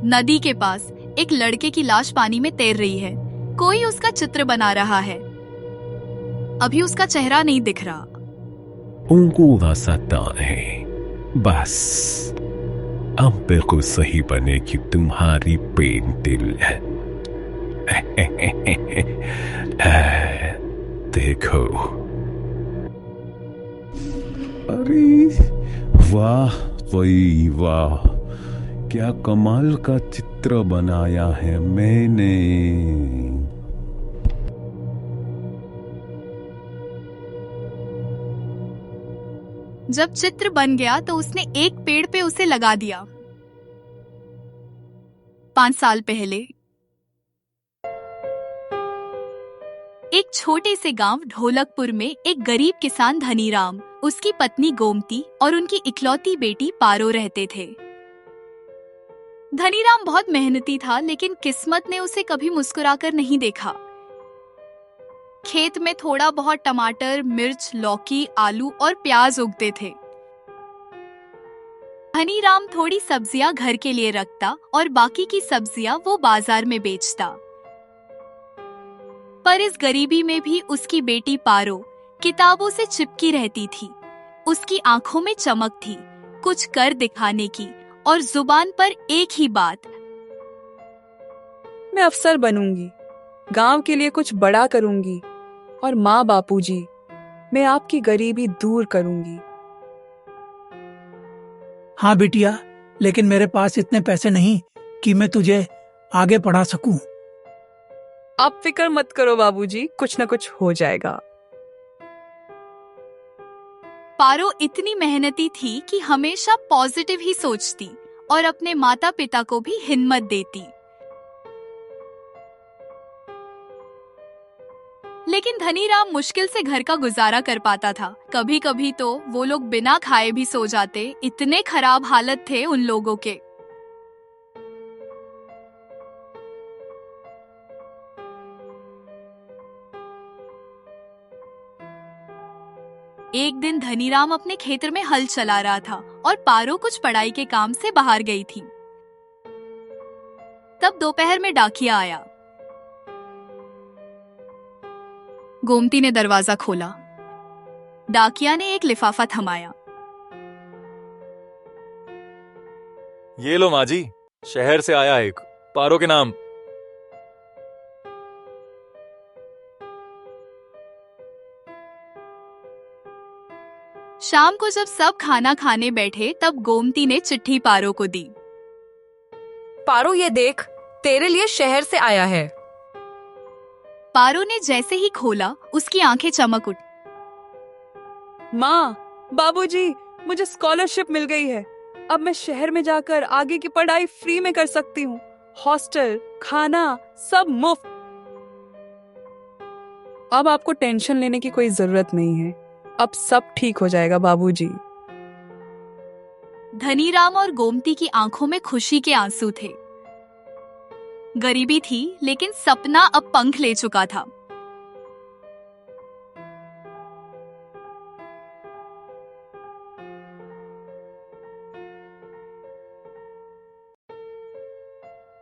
नदी के पास एक लड़के की लाश पानी में तैर रही है। कोई उसका चित्र बना रहा है। अभी उसका चेहरा नहीं दिख रहा। उंगूला सता है, बस अब बिल्कुल सही बनेगी तुम्हारी पेंटिल। देखो, अरे वाह वही वाह, क्या कमाल का चित्र बनाया है मैंने। जब चित्र बन गया तो उसने एक पेड़ पे उसे लगा दिया। 5 साल पहले एक छोटे से गांव ढोलकपुर में एक गरीब किसान धनीराम, उसकी पत्नी गोमती और उनकी इकलौती बेटी पारो रहते थे। धनीराम बहुत मेहनती था, लेकिन किस्मत ने उसे कभी मुस्कुराकर नहीं देखा। खेत में थोड़ा बहुत टमाटर, मिर्च, लौकी, आलू और प्याज उगते थे। धनीराम थोड़ी सब्जियां घर के लिए रखता और बाकी की सब्जियां वो बाजार में बेचता। पर इस गरीबी में भी उसकी बेटी पारो किताबों से चिपकी रहती थी। उसकी आंखों में चमक थी, कुछ कर दिखाने की, और जुबान पर एक ही बात, मैं अफसर बनूंगी, गांव के लिए कुछ बड़ा करूंगी, और माँ बापूजी, मैं आपकी गरीबी दूर करूंगी। हाँ बिटिया, लेकिन मेरे पास इतने पैसे नहीं कि मैं तुझे आगे पढ़ा सकूं। आप फिक्र मत करो बाबूजी, कुछ न कुछ हो जाएगा। पारो इतनी मेहनती थी कि हमेशा पॉजिटिव ही सोचती और अपने माता पिता को भी हिम्मत देती। लेकिन धनीराम मुश्किल से घर का गुजारा कर पाता था। कभी कभी तो वो लोग बिना खाए भी सो जाते, इतने खराब हालत थे उन लोगों के। एक दिन धनीराम अपने खेत में हल चला रहा था और पारो कुछ पढ़ाई के काम से बाहर गई थी। तब दोपहर में डाकिया आया। गोमती ने दरवाजा खोला। डाकिया ने एक लिफाफा थमाया। ये लो माँ जी, शहर से आया एक, पारो के नाम। शाम को जब सब खाना खाने बैठे तब गोमती ने चिट्ठी पारो को दी। पारो ये देख, तेरे लिए शहर से आया है। पारो ने जैसे ही खोला उसकी आंखें चमक उठी। माँ, बाबूजी, मुझे स्कॉलरशिप मिल गई है। अब मैं शहर में जाकर आगे की पढ़ाई फ्री में कर सकती हूँ। हॉस्टल, खाना सब मुफ्त। अब आपको टेंशन लेने की कोई जरूरत नहीं है। अब सब ठीक हो जाएगा बाबूजी। धनीराम और गोमती की आंखों में खुशी के आंसू थे। गरीबी थी, लेकिन सपना अब पंख ले चुका था।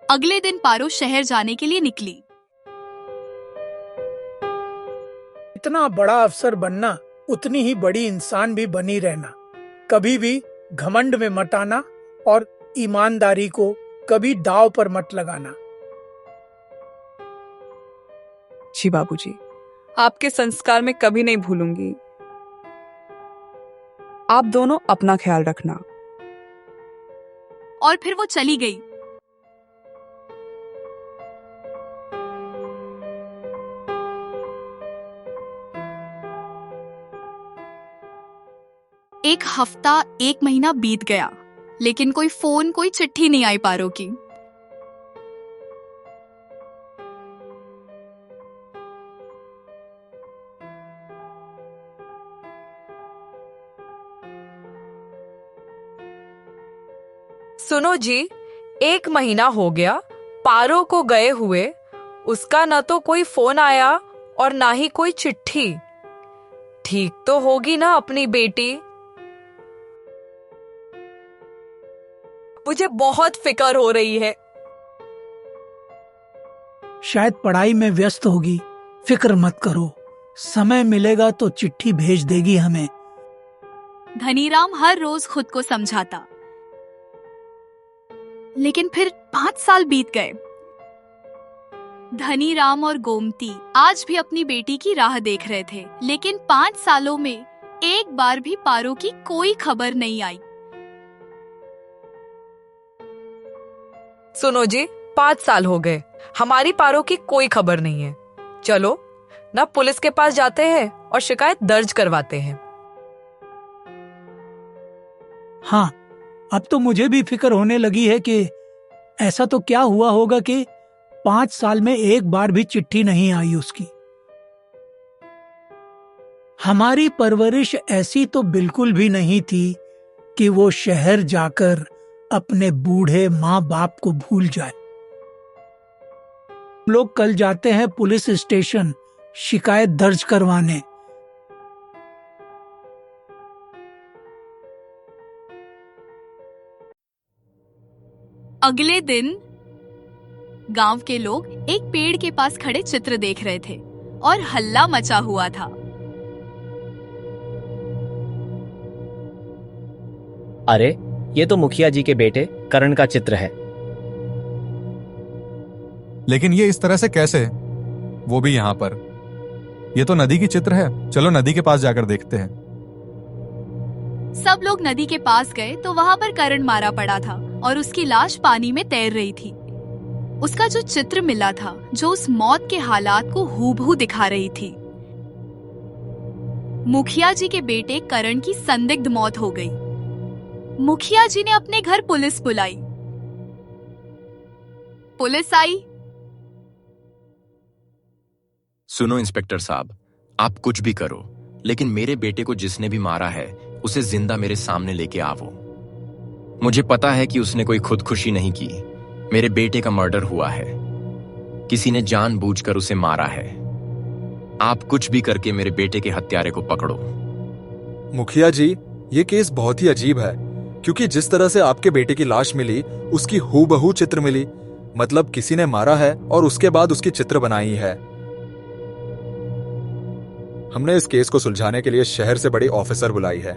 अगले दिन पारो शहर जाने के लिए निकली। इतना बड़ा अफसर बनना, उतनी ही बड़ी इंसान भी बनी रहना। कभी भी घमंड में मत आना और ईमानदारी को कभी दांव पर मत लगाना। जी बाबूजी, आपके संस्कार में कभी नहीं भूलूंगी। आप दोनों अपना ख्याल रखना। और फिर वो चली गई। एक हफ्ता, एक महीना बीत गया, लेकिन कोई फोन, कोई चिट्ठी नहीं आई पारो की। सुनो जी, 1 महीना हो गया पारो को गए हुए। उसका न तो कोई फोन आया और ना ही कोई चिट्ठी। ठीक तो होगी ना अपनी बेटी? मुझे बहुत फिक्र हो रही है। शायद पढ़ाई में व्यस्त होगी। फिक्र मत करो, समय मिलेगा तो चिट्ठी भेज देगी हमें। धनीराम हर रोज खुद को समझाता। लेकिन फिर 5 साल बीत गए। धनीराम और गोमती आज भी अपनी बेटी की राह देख रहे थे, लेकिन 5 सालों में एक बार भी पारो की कोई खबर नहीं आई। सुनो जी, 5 साल हो गए, हमारी पारो की कोई खबर नहीं है। चलो ना पुलिस के पास जाते हैं और शिकायत दर्ज करवाते हैं। हाँ, अब तो मुझे भी फिक्र होने लगी है कि ऐसा तो क्या हुआ होगा कि 5 साल में एक बार भी चिट्ठी नहीं आई उसकी। हमारी परवरिश ऐसी तो बिल्कुल भी नहीं थी कि वो शहर जाकर अपने बूढ़े माँ बाप को भूल जाए। हम लोग कल जाते हैं पुलिस स्टेशन शिकायत दर्ज करवाने। अगले दिन गांव के लोग एक पेड़ के पास खड़े चित्र देख रहे थे और हल्ला मचा हुआ था। अरे, ये तो मुखिया जी के बेटे करण का चित्र है। लेकिन ये इस तरह से कैसे, वो भी यहाँ पर? ये तो नदी की चित्र है। चलो नदी के पास जाकर देखते हैं। सब लोग नदी के पास गए तो वहां पर करण मारा पड़ा था और उसकी लाश पानी में तैर रही थी। उसका जो चित्र मिला था, जो उस मौत के हालात को हूबहू दिखा रही थी। मुखिया जी के बेटे करण की संदिग्ध मौत हो गई। मुखिया जी ने अपने घर पुलिस बुलाई। पुलिस आई। सुनो इंस्पेक्टर साहब, आप कुछ भी करो, लेकिन मेरे बेटे को जिसने भी मारा है उसे जिंदा मेरे सामने लेके आवो। मुझे पता है कि उसने कोई खुदकुशी नहीं की। मेरे बेटे का मर्डर हुआ है, किसी ने जानबूझकर उसे मारा है। आप कुछ भी करके मेरे बेटे के हत्यारे को पकड़ो। मुखिया जी, ये केस बहुत ही अजीब है, क्योंकि जिस तरह से आपके बेटे की लाश मिली उसकी हूबहू चित्र मिली। मतलब किसी ने मारा है और उसके बाद उसकी चित्र बनाई है। हमने इस केस को सुलझाने के लिए शहर से बड़ी ऑफिसर बुलाई है।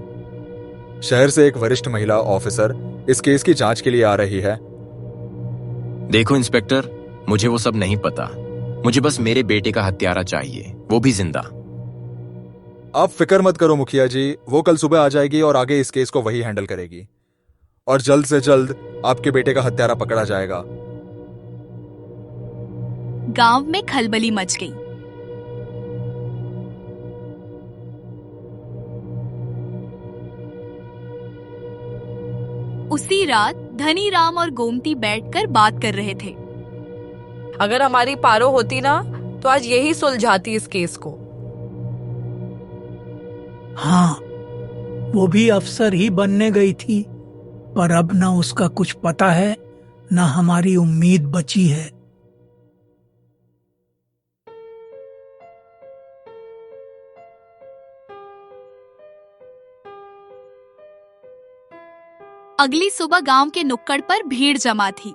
शहर से एक वरिष्ठ महिला ऑफिसर इस केस की जांच के लिए आ रही है। देखो इंस्पेक्टर, मुझे वो सब नहीं पता। मुझे बस मेरे बेटे का हत्यारा चाहिए, वो भी जिंदा। आप फिक्र मत करो मुखिया जी, वो कल सुबह आ जाएगी और आगे इस केस को वही हैंडल करेगी और जल्द से जल्द आपके बेटे का हत्यारा पकड़ा जाएगा। गांव में खलबली मच गई। उसी रात धनीराम और गोमती बैठकर बात कर रहे थे। अगर हमारी पारो होती ना तो आज यही सुलझाती इस केस को। हाँ, वो भी अफसर ही बनने गई थी, पर अब ना उसका कुछ पता है ना हमारी उम्मीद बची है। अगली सुबह गांव के नुक्कड़ पर भीड़ जमा थी।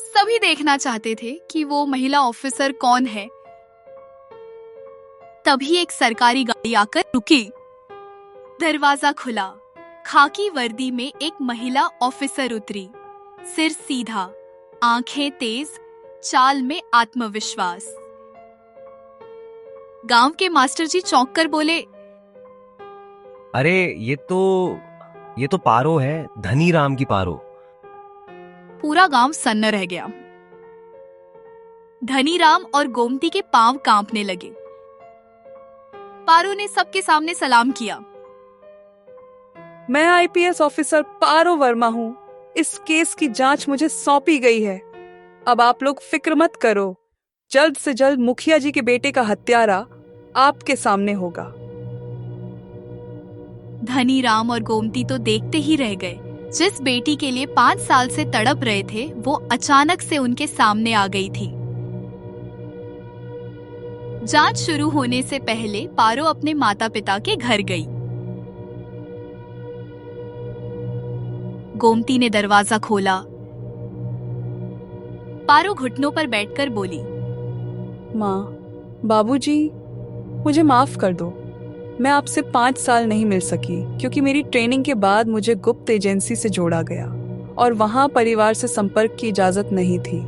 सभी देखना चाहते थे कि वो महिला ऑफिसर कौन है। तभी एक सरकारी गाड़ी आकर रुकी। दरवाजा खुला। खाकी वर्दी में एक महिला ऑफिसर उतरी। सिर सीधा, आंखें तेज, चाल में आत्मविश्वास। गांव के मास्टर जी चौंक कर बोले, अरे, ये तो पारो है, धनीराम की पारो। पूरा गांव सन्न रह गया। धनीराम और गोमती के पांव कांपने लगे। पारो ने सबके सामने सलाम किया। मैं आईपीएस ऑफिसर पारो वर्मा हूँ। इस केस की जांच मुझे सौंपी गई है। अब आप लोग फिक्र मत करो, जल्द से जल्द मुखिया जी के बेटे का हत्यारा आपके सामने होगा। धनीराम और गोमती तो देखते ही रह गए। जिस बेटी के लिए 5 साल से तड़प रहे थे, वो अचानक से उनके सामने आ गई थी। जांच शुरू होने से पहले पारो अपने माता पिता के घर गई। गोमती ने दरवाजा खोला। पारो घुटनों पर बैठकर बोली, माँ, बाबूजी, मुझे माफ कर दो। मैं आपसे 5 साल नहीं मिल सकी क्योंकि मेरी ट्रेनिंग के बाद मुझे गुप्त एजेंसी से जोड़ा गया और वहां परिवार से संपर्क की इजाजत नहीं थी।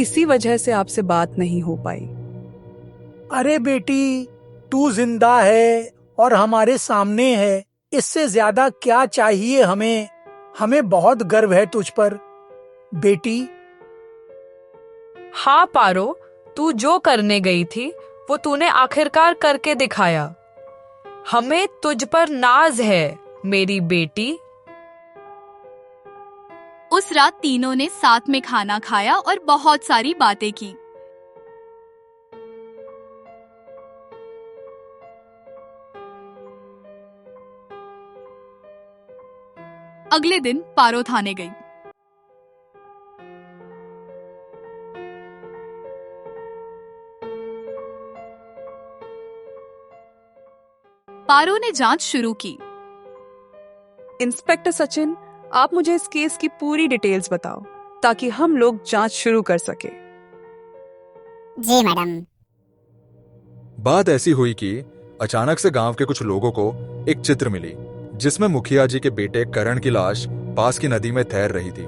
इसी वजह से आपसे बात नहीं हो पाई। अरे बेटी, तू जिंदा है और हमारे सामने है, इससे ज्यादा क्या चाहिए हमें। हमें बहुत गर्व है तुझ पर बेटी। हाँ पारो, तू जो करने गई थी वो तूने आखिरकार करके दिखाया। हमें तुझ पर नाज है मेरी बेटी। उस रात तीनों ने साथ में खाना खाया और बहुत सारी बातें की। अगले दिन पारो थाने गई। पारो ने जांच शुरू की। इंस्पेक्टर सचिन, आप मुझे इस केस की पूरी डिटेल्स बताओ ताकि हम लोग जांच शुरू कर सके। जी मैडम। बात ऐसी हुई कि अचानक से गांव के कुछ लोगों को एक चित्र मिली जिसमें मुखिया जी के बेटे करण की लाश पास की नदी में तैर रही थी।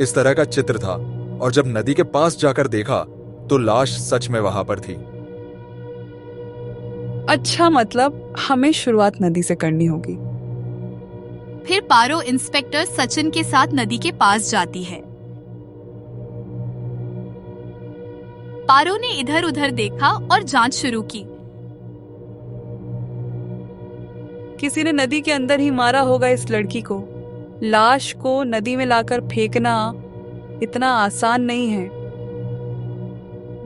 इस तरह का चित्र था और जब नदी के पास जाकर देखा तो लाश सच में वहां पर थी। अच्छा, मतलब हमें शुरुआत नदी से करनी होगी। फिर पारो इंस्पेक्टर सचिन के साथ नदी के पास जाती है। पारो ने इधर उधर देखा और जांच शुरू की। किसी ने नदी के अंदर ही मारा होगा इस लड़की को। लाश को नदी में लाकर फेंकना इतना आसान नहीं है।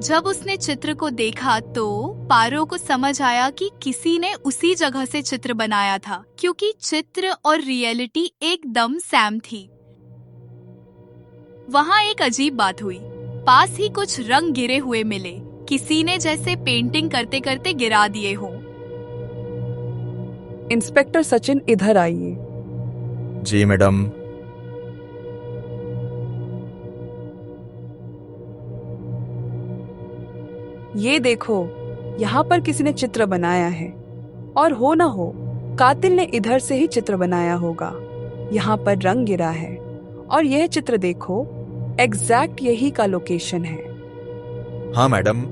जब उसने चित्र को देखा तो पारो को समझ आया कि किसी ने उसी जगह से चित्र बनाया था, क्योंकि चित्र और रियलिटी एकदम सेम थी। वहां एक अजीब बात हुई। पास ही कुछ रंग गिरे हुए मिले, किसी ने जैसे पेंटिंग करते करते गिरा दिए हों। इंस्पेक्टर सचिन, इधर आइए। जी मैडम। ये देखो, यहाँ पर किसी ने चित्र बनाया है और हो ना हो कातिल ने इधर से ही चित्र बनाया होगा। यहाँ पर रंग गिरा है और यह चित्र देखो, एग्जैक्ट यही का लोकेशन है। हाँ मैडम,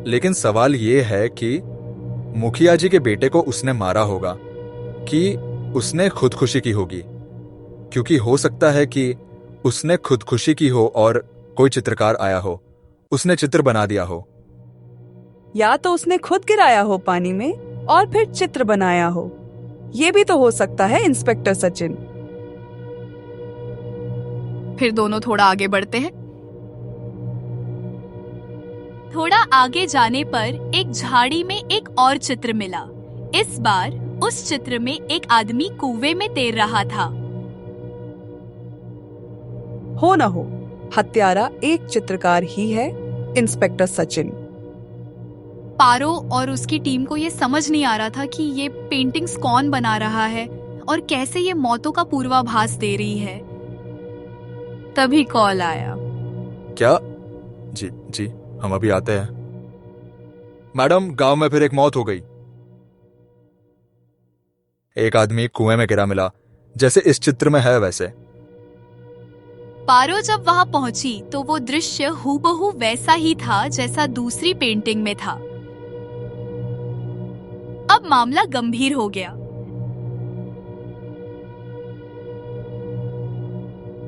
लेकिन सवाल ये है कि मुखिया जी के बेटे को उसने मारा होगा कि उसने खुदकुशी की होगी, क्योंकि हो सकता है कि उसने खुदकुशी की हो और कोई चित्रकार आया हो, उसने चित्र बना दिया हो। या तो उसने खुद गिराया हो पानी में और फिर चित्र बनाया हो। ये भी तो हो सकता है इंस्पेक्टर सचिन। फिर दोनों थोड़ा आगे बढ़ते हैं। थोड़ा आगे जाने पर एक झाड़ी में एक और चित्र मिला। इस बार उस चित्र में एक आदमी कुएं में तैर रहा था। हो ना हो हत्यारा एक चित्रकार ही है, इंस्पेक्टर सचिन। पारो और उसकी टीम को ये समझ नहीं आ रहा था कि ये पेंटिंग्स कौन बना रहा है और कैसे ये मौतों का पूर्वाभास दे रही है। तभी कॉल आया। क्या? जी जी, हम अभी आते हैं। मैडम, गांव में फिर एक मौत हो गई। एक आदमी कुएं में गिरा मिला, जैसे इस चित्र में है वैसे। पारो जब वहां पहुंची तो वो दृश्य हूबहू वैसा ही था जैसा दूसरी पेंटिंग में था। अब मामला गंभीर हो गया।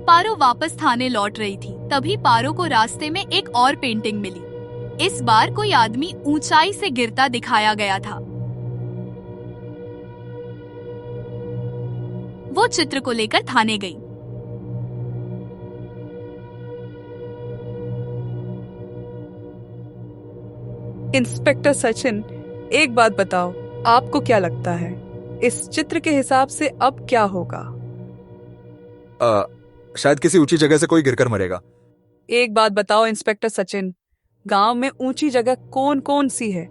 पारो वापस थाने लौट रही थी, तभी पारो को रास्ते में एक और पेंटिंग मिली। इस बार कोई आदमी ऊंचाई से गिरता दिखाया गया था। वो चित्र को लेकर थाने गई। इंस्पेक्टर सचिन, एक बात बताओ, आपको क्या लगता है इस चित्र के हिसाब से अब क्या होगा? शायद किसी ऊंची जगह से कोई गिरकर मरेगा। एक बात बताओ इंस्पेक्टर सचिन, गांव में ऊंची जगह कौन कौन सी है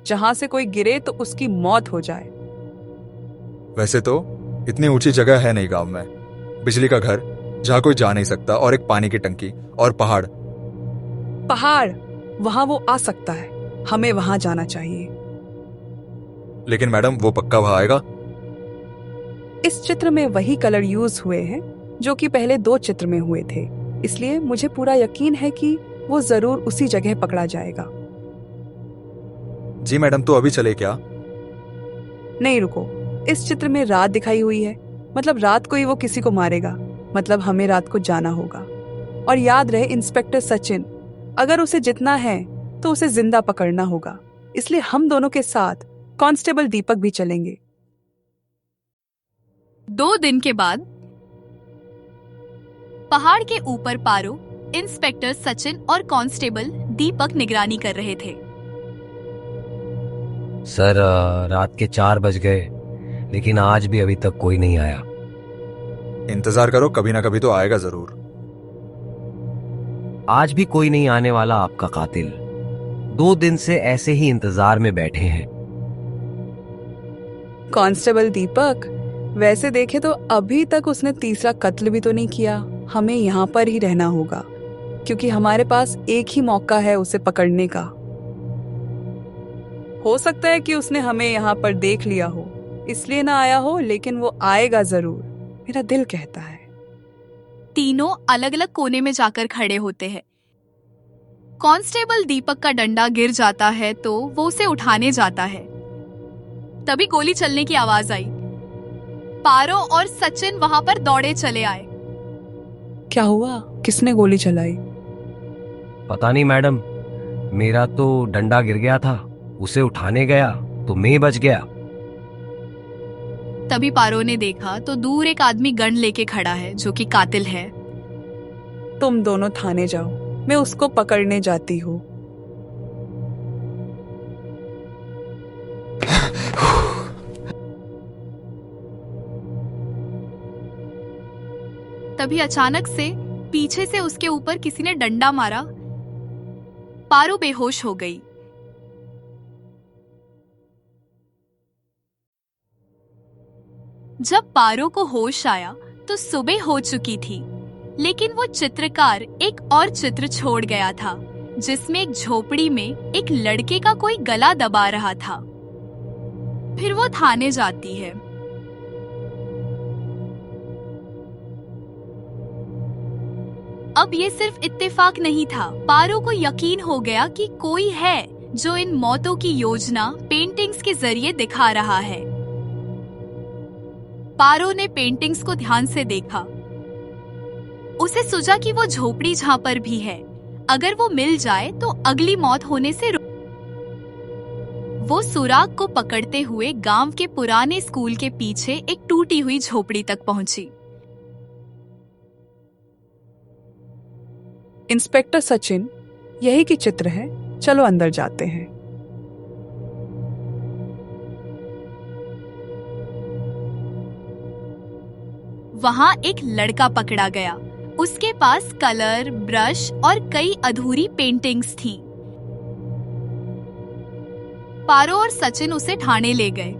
जहां से कोई गिरे तो उसकी मौत हो जाए? वैसे तो इतनी ऊंची जगह है नहीं गांव में। बिजली का घर जहां कोई जा नहीं सकता, और एक पानी की टंकी और पहाड़। पहाड़, वहां वो आ सकता है। हमें वहां जाना चाहिए। लेकिन मैडम वो पक्का वहां आएगा? इस चित्र में वही कलर यूज हुए हैं जो कि पहले 2 चित्र में हुए थे, इसलिए मुझे पूरा यकीन है कि वो जरूर उसी जगह पकड़ा जाएगा। जी मैडम, तो अभी चले क्या? नहीं रुको, इस चित्र में रात दिखाई हुई है, मतलब रात को ही वो किसी को मारेगा, मतलब हमें रात को जाना होगा। और याद रहे इंस्पेक्टर सचिन, अगर उसे जितना है तो उसे जिंदा पकड़ना होगा, इसलिए हम दोनों के साथ कांस्टेबल दीपक भी चलेंगे। 2 दिन के बाद पहाड़ के ऊपर पारो, इंस्पेक्टर सचिन और कांस्टेबल दीपक निगरानी कर रहे थे। सर, रात के 4 बज गए, लेकिन आज भी अभी तक कोई नहीं आया। इंतजार करो, कभी ना कभी तो आएगा जरूर। आज भी कोई नहीं आने वाला आपका कातिल। 2 दिन से ऐसे ही इंतजार में बैठे हैं। कांस्टेबल दीपक, वैसे देखे तो अभी तक उसने तीसरा कत्ल भी तो नहीं किया। हमें यहाँ पर ही रहना होगा, क्योंकि हमारे पास एक ही मौका है उसे पकड़ने का। हो सकता है कि उसने हमें यहाँ पर देख लिया हो, इसलिए ना आया हो, लेकिन वो आएगा जरूर, मेरा दिल कहता है। तीनों अलग अलग कोने में जाकर खड़े होते हैं। कांस्टेबल दीपक का डंडा गिर जाता है तो वो उसे उठाने जाता है। तभी गोली चलने की आवाज आई। पारो और सचिन वहां पर दौड़े चले आए। क्या हुआ? किसने गोली चलाई? पता नहीं मैडम, मेरा तो डंडा गिर गया था, उसे उठाने गया तो मैं बच गया। तभी पारो ने देखा तो दूर एक आदमी गन लेके खड़ा है, जो कि कातिल है। तुम दोनों थाने जाओ, मैं उसको पकड़ने जाती हूँ। तभी अचानक से पीछे से उसके ऊपर किसी ने डंडा मारा। पारो बेहोश हो गई। जब पारो को होश आया तो सुबह हो चुकी थी, लेकिन वो चित्रकार एक और चित्र छोड़ गया था, जिसमें एक झोपड़ी में एक लड़के का कोई गला दबा रहा था। फिर वो थाने जाती है। अब ये सिर्फ इत्तेफाक नहीं था। पारो को यकीन हो गया कि कोई है जो इन मौतों की योजना पेंटिंग्स के जरिए दिखा रहा है। पारो ने पेंटिंग्स को ध्यान से देखा। उसे सूझा कि वो झोपड़ी जहां पर भी है, अगर वो मिल जाए तो अगली मौत होने से वो सुराग को पकड़ते हुए गांव के पुराने स्कूल के पीछे एक टूटी हुई झोपड़ी तक पहुंची। इंस्पेक्टर सचिन, यही की चित्र है, चलो अंदर जाते हैं। वहां एक लड़का पकड़ा गया। उसके पास कलर, ब्रश और कई अधूरी पेंटिंग्स थी। पारो और सचिन उसे थाने ले गए।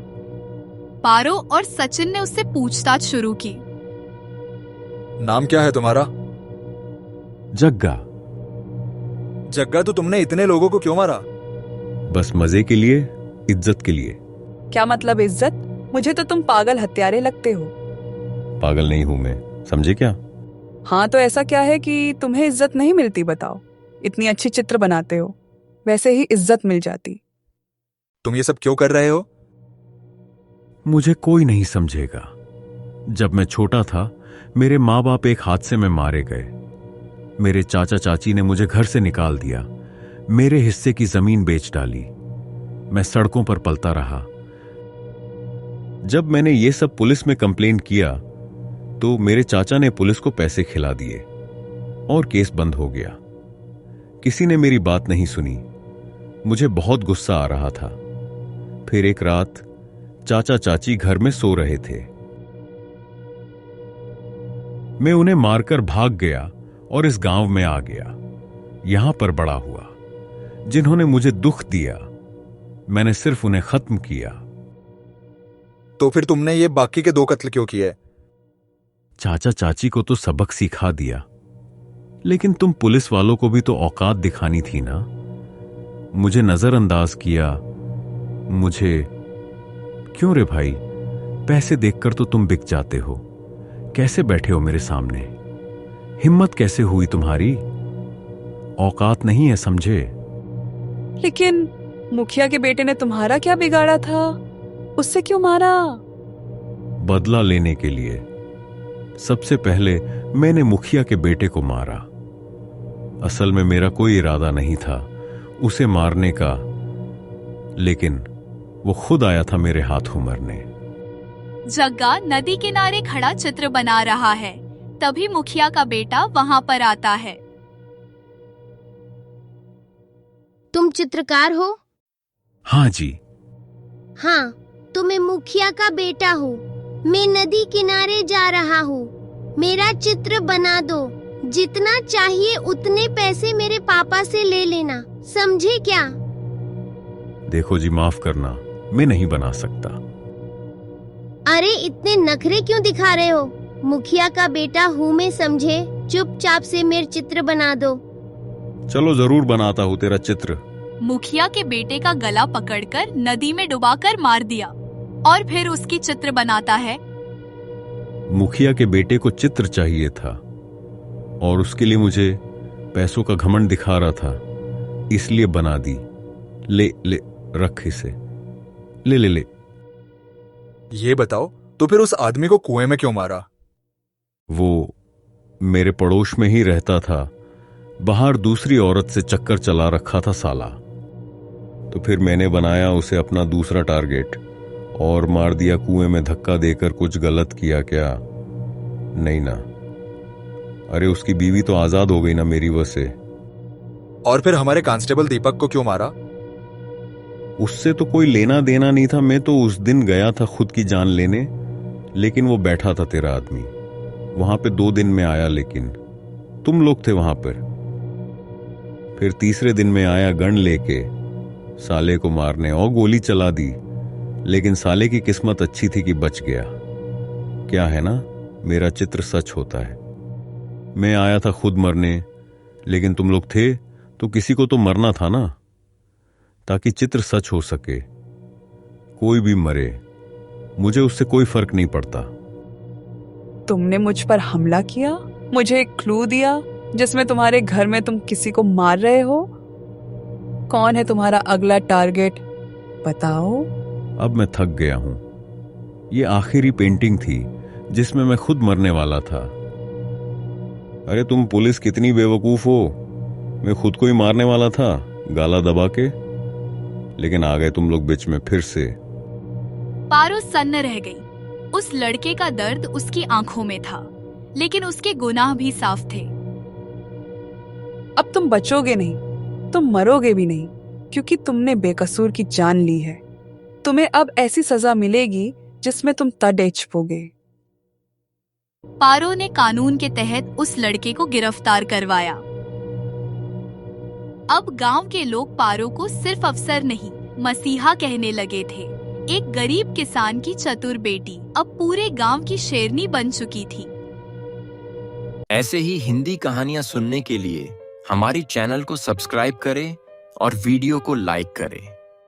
पारो और सचिन ने उससे पूछताछ शुरू की। नाम क्या है तुम्हारा? जग्गा। जग्गा, तो तुमने इतने लोगों को क्यों मारा? बस मजे के लिए, इज्जत के लिए। क्या मतलब इज्जत? मुझे तो तुम पागल हत्यारे लगते हो। पागल नहीं हूं मैं, समझे क्या? हाँ, तो ऐसा क्या है कि तुम्हें इज्जत नहीं मिलती? बताओ, इतनी अच्छी चित्र बनाते हो, वैसे ही इज्जत मिल जाती। तुम ये सब क्यों कर रहे हो? मुझे कोई नहीं समझेगा। जब मैं छोटा था, मेरे माँ बाप एक हादसे में मारे गए। मेरे चाचा चाची ने मुझे घर से निकाल दिया, मेरे हिस्से की जमीन बेच डाली। मैं सड़कों पर पलता रहा। जब मैंने ये सब पुलिस में कंप्लेन किया तो मेरे चाचा ने पुलिस को पैसे खिला दिए और केस बंद हो गया। किसी ने मेरी बात नहीं सुनी। मुझे बहुत गुस्सा आ रहा था। फिर एक रात चाचा चाची घर में सो रहे थे। मैं उन्हें मारकर भाग गया और इस गांव में आ गया। यहां पर बड़ा हुआ। जिन्होंने मुझे दुख दिया, मैंने सिर्फ उन्हें खत्म किया। तो फिर तुमने ये बाकी के 2 कत्ल क्यों किए? चाचा चाची को तो सबक सिखा दिया। लेकिन तुम पुलिस वालों को भी तो औकात दिखानी थी ना। मुझे नजरअंदाज किया। मुझे क्यों रे भाई? पैसे देखकर तो तुम बिक जाते हो। कैसे बैठे हो मेरे सामने? हिम्मत कैसे हुई तुम्हारी? औकात नहीं है, समझे? लेकिन मुखिया के बेटे ने तुम्हारा क्या बिगाड़ा था? उससे क्यों मारा? बदला लेने के लिए। सबसे पहले मैंने मुखिया के बेटे को मारा। असल में मेरा कोई इरादा नहीं था उसे मारने का, लेकिन वो खुद आया था मेरे हाथों मरने। जग्गा नदी किनारे खड़ा चित्र बना रहा है। तभी मुखिया का बेटा वहां पर आता है। तुम चित्रकार हो? हाँ जी। हाँ, तो मैं मुखिया का बेटा हूँ। मैं नदी किनारे जा रहा हूँ। मेरा चित्र बना दो। जितना चाहिए उतने पैसे मेरे पापा से ले लेना, समझे क्या? देखो जी, माफ करना, मैं नहीं बना सकता। अरे इतने नखरे क्यों दिखा रहे हो? मुखिया का बेटा हूँ मैं, समझे? चुपचाप से मेरे चित्र बना दो। चलो जरूर बनाता हूँ तेरा चित्र। मुखिया के बेटे का गला पकड़कर नदी में डुबाकर मार दिया और फिर उसकी चित्र बनाता है। मुखिया के बेटे को चित्र चाहिए था और उसके लिए मुझे पैसों का घमंड दिखा रहा था, इसलिए बना दी। ले ले, रख इसे। ले ले ले। ये बताओ, तो फिर उस आदमी को कुएं में क्यों मारा? वो मेरे पड़ोस में ही रहता था। बाहर दूसरी औरत से चक्कर चला रखा था साला। तो फिर मैंने बनाया उसे अपना दूसरा टारगेट और मार दिया कुएं में धक्का देकर। कुछ गलत किया क्या? नहीं ना। अरे उसकी बीवी तो आजाद हो गई ना मेरी वजह से। और फिर हमारे कांस्टेबल दीपक को क्यों मारा? उससे तो कोई लेना देना नहीं था। मैं तो उस दिन गया था खुद की जान लेने, लेकिन वो बैठा था तेरा आदमी वहां पे। 2 दिन में आया, लेकिन तुम लोग थे वहां पर। फिर तीसरे दिन में आया गन लेके साले को मारने और गोली चला दी, लेकिन साले की किस्मत अच्छी थी कि बच गया। क्या है ना, मेरा चित्र सच होता है। मैं आया था खुद मरने, लेकिन तुम लोग थे तो किसी को तो मरना था ना, ताकि चित्र सच हो सके। कोई भी मरे, मुझे उससे कोई फर्क नहीं पड़ता। तुमने मुझ पर हमला किया, मुझे एक क्लू दिया जिसमें तुम्हारे घर में तुम किसी को मार रहे हो। कौन है तुम्हारा अगला टारगेट, बताओ? अब मैं थक गया हूं। ये आखिरी पेंटिंग थी जिसमें मैं खुद मरने वाला था। अरे तुम पुलिस कितनी बेवकूफ हो। मैं खुद को ही मारने वाला था गाला दबा के, लेकिन आ गए तुम लोग बीच में फिर से। पारो सन्न रह गई। उस लड़के का दर्द उसकी आंखों में था, लेकिन उसके गुनाह भी साफ थे। अब तुम बचोगे नहीं, तुम मरोगे भी नहीं, क्योंकि तुमने बेकसूर की जान ली है। तुम्हें अब ऐसी सजा मिलेगी जिसमें तुम तड़े छिपोगे। पारो ने कानून के तहत उस लड़के को गिरफ्तार करवाया। अब गांव के लोग पारो को सिर्फ अफसर नहीं, मसीहा कहने लगे थे। एक गरीब किसान की चतुर बेटी अब पूरे गांव की शेरनी बन चुकी थी। ऐसे ही हिंदी कहानियां सुनने के लिए हमारी चैनल को सब्सक्राइब करें और वीडियो को लाइक करें।